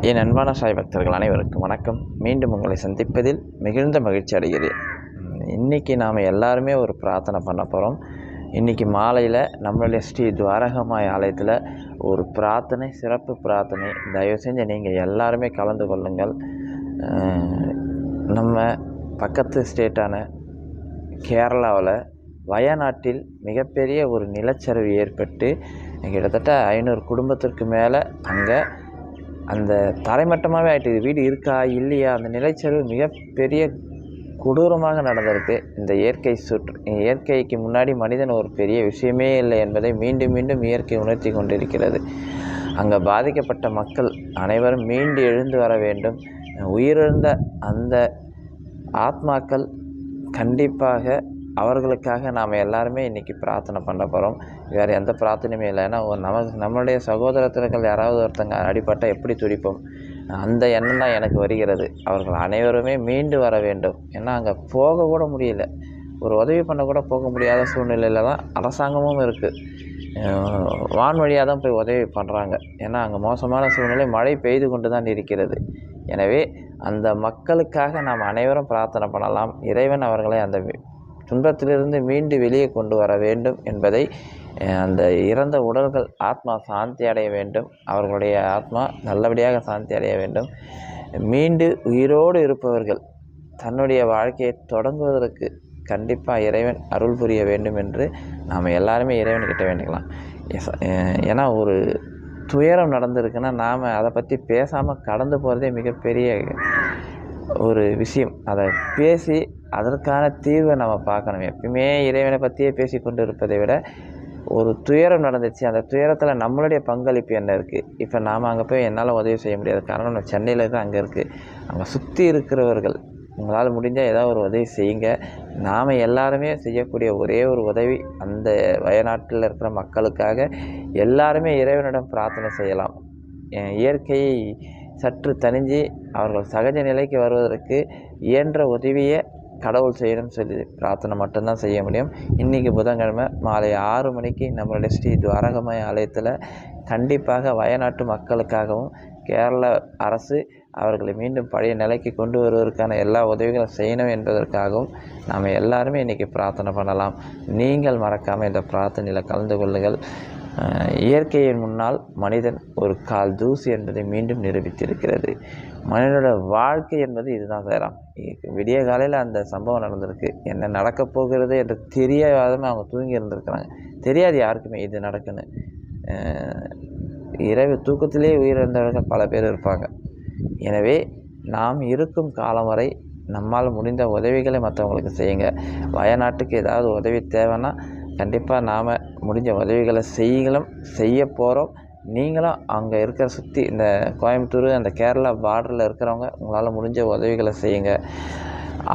என் அன்பான சாய் பக்தர்கள் அனைவருக்கும் வணக்கம். மீண்டும் உங்களை சந்திப்பதில் மிகுந்த மகிழ்ச்சி அடைகிறேன். இன்றைக்கி நாம் எல்லாருமே ஒரு பிரார்த்தனை பண்ண போகிறோம். இன்றைக்கி மாலையில் நம்மளுடைய ஸ்ரீ துவாரகமாய் ஆலயத்தில் ஒரு பிரார்த்தனை, சிறப்பு பிரார்த்தனை. தயவு செஞ்சு நீங்கள் எல்லாருமே கலந்து கொள்ளுங்கள். நம்ம பக்கத்து ஸ்டேட்டான கேரளாவில் வயநாட்டில் மிகப்பெரிய ஒரு நிலச்சரிவு ஏற்பட்டு கிட்டத்தட்ட 500 குடும்பத்திற்கு மேலே அங்கே அந்த தரைமட்டமாகவே ஆகிட்டு. வீடு இருக்கா இல்லையா, அந்த நிலச்சரிவு மிகப்பெரிய கொடூரமாக நடந்திருக்கு. இந்த இயற்கைக்கு முன்னாடி மனிதன் ஒரு பெரிய விஷயமே இல்லை என்பதை மீண்டும் மீண்டும் இயற்கை உணர்த்தி கொண்டிருக்கிறது. அங்கே பாதிக்கப்பட்ட மக்கள் அனைவரும் மீண்டு எழுந்து வர வேண்டும். உயிரிழந்த அந்த ஆத்மாக்கள் கண்டிப்பாக அவர்களுக்காக நாம் எல்லாருமே இன்றைக்கி பிரார்த்தனை பண்ண போகிறோம். வேறு எந்த பிரார்த்தனையுமே இல்லை. ஏன்னா நம்மளுடைய சகோதரத்தினர்கள் யாராவது ஒருத்தங்க அடிபட்டால் எப்படி துடிப்போம், அந்த எண்ணம் தான் எனக்கு வருகிறது. அவர்கள் அனைவருமே மீண்டு வர வேண்டும். ஏன்னா அங்கே போக கூட முடியல, ஒரு உதவி பண்ண கூட போக முடியாத சூழ்நிலையில் தான் அரசாங்கமும் இருக்குது. வான் வழியாக தான் போய் உதவி பண்ணுறாங்க. ஏன்னா அங்கே மோசமான சூழ்நிலை, மழை பெய்து கொண்டு தான் இருக்கிறது. எனவே அந்த மக்களுக்காக நாம் அனைவரும் பிரார்த்தனை பண்ணலாம். இறைவன் அவர்களை அந்த துன்பத்திலிருந்து மீண்டு வெளியே கொண்டு வர வேண்டும் என்பதை, அந்த இறந்த உடல்கள் ஆத்மா சாந்தி அடைய வேண்டும், அவர்களுடைய ஆத்மா நல்லபடியாக சாந்தி அடைய வேண்டும். மீண்டு உயிரோடு இருப்பவர்கள் தன்னுடைய வாழ்க்கையை தொடங்குவதற்கு கண்டிப்பாக இறைவன் அருள் புரிய வேண்டும் என்று நாம் எல்லாருமே இறைவன்கிட்ட வேண்டிக்கலாம். ஏன்னா ஒரு துயரம் நடந்திருக்குன்னா நாம் அதை பற்றி பேசாமல் கடந்து போகிறதே மிகப்பெரிய ஒரு விஷயம். அதை பேசி அதற்கான தீர்வை நம்ம பார்க்கணும். எப்பயுமே இறைவனை பற்றியே பேசி கொண்டு இருப்பதை விட, ஒரு துயரம் நடந்துச்சு, அந்த துயரத்தில் நம்மளுடைய பங்களிப்பு என்ன இருக்குது. இப்போ நாம் அங்கே போய் என்னால் உதவி செய்ய முடியாது, காரணம் நான் சென்னையில் தான் அங்கே இருக்குது. அங்கே சுற்றி இருக்கிறவர்கள் உங்களால் முடிஞ்சால் ஏதாவது ஒரு உதவி செய்யுங்க. நாம் எல்லாருமே செய்யக்கூடிய ஒரே ஒரு உதவி, அந்த வயநாட்டில் இருக்கிற மக்களுக்காக எல்லாருமே இறைவனிடம் பிரார்த்தனை செய்யலாம். இயற்கையை சற்று தணிஞ்சு அவர்கள் சகஜ நிலைக்கு வருவதற்கு இயன்ற உதவியை கடவுள் செய்யணும்னு சொல்லி பிரார்த்தனை மட்டும்தான் செய்ய முடியும். இன்றைக்கி புதன்கிழமை மாலை 6 மணிக்கு நம்மளுடைய ஸ்ரீ துவாரகமாய் ஆலயத்தில் கண்டிப்பாக வயநாட்டு மக்களுக்காகவும் கேரள அரசு அவர்களை மீண்டும் பழைய நிலைக்கு கொண்டு வருவதற்கான எல்லா உதவிகளும் செய்யணும் என்பதற்காகவும் நாம் எல்லாருமே இன்றைக்கி பிரார்த்தனை பண்ணலாம். நீங்கள் மறக்காமல் இந்த பிரார்த்தனையில் கலந்து கொள்ளுங்கள். இயற்கையின் முன்னால் மனிதன் ஒரு கால் தூசி என்பதை மீண்டும் நிரூபித்திருக்கிறது. மனிதனோட வாழ்க்கை என்பது இதுதான் செய்யலாம். விடிய காலையில் அந்த சம்பவம் நடந்திருக்கு. என்ன நடக்கப் போகிறது என்று தெரியாதமே அவங்க தூங்கி இருந்திருக்கிறாங்க. தெரியாது யாருக்குமே இது நடக்குன்னு. இரவு தூக்கத்திலே உயிரிழந்தவர்கள் பல பேர் இருப்பாங்க. எனவே நாம் இருக்கும் காலம் வரை நம்மால் முடிந்த உதவிகளை மற்றவங்களுக்கு செய்யுங்க. வயநாட்டுக்கு ஏதாவது உதவி தேவைன்னா கண்டிப்பாக நாம் முடிஞ்ச உதவிகளை செய்ய போகிறோம். நீங்களும் அங்கே இருக்கிற சுற்றி இந்த கோயம்புத்தூர், அந்த கேரளா பார்டரில் இருக்கிறவங்க உங்களால் முடிஞ்ச உதவிகளை செய்யுங்க.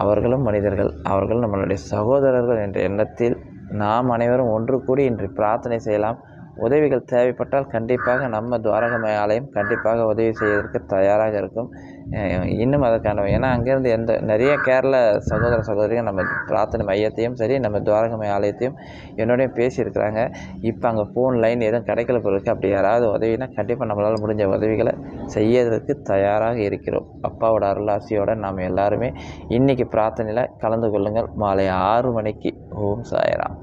அவர்களும் மனிதர்கள், அவர்கள் நம்மளுடைய சகோதரர்கள் என்ற எண்ணத்தில் நாம் அனைவரும் ஒன்று கூடி இன்று பிரார்த்தனை செய்யலாம். உதவிகள் தேவைப்பட்டால் கண்டிப்பாக நம்ம துவாரகமாய் ஆலயம் கண்டிப்பாக உதவி செய்வதற்கு தயாராக இருக்கும். இன்னும் அதற்கான, ஏன்னா அங்கேருந்து நிறைய கேரள சகோதரிகள் நம்ம பிரார்த்தனை மையத்தையும் சரி, நம்ம துவாரகமாய் ஆலயத்தையும் என்னோடையும் பேசியிருக்கிறாங்க. இப்போ அங்கே ஃபோன் லைன் எதுவும் கிடைக்கல பொருளுக்கு. அப்படி யாராவது உதவினா கண்டிப்பாக நம்மளால் முடிஞ்ச உதவிகளை செய்யறதுக்கு தயாராக இருக்கிறோம். அப்பாவோட அருளாசியோடு நாம் எல்லாருமே இன்றைக்கி பிரார்த்தனையில் கலந்து கொள்ளுங்கள். மாலை 6 மணிக்கு. ஓம் சாய்ராம்.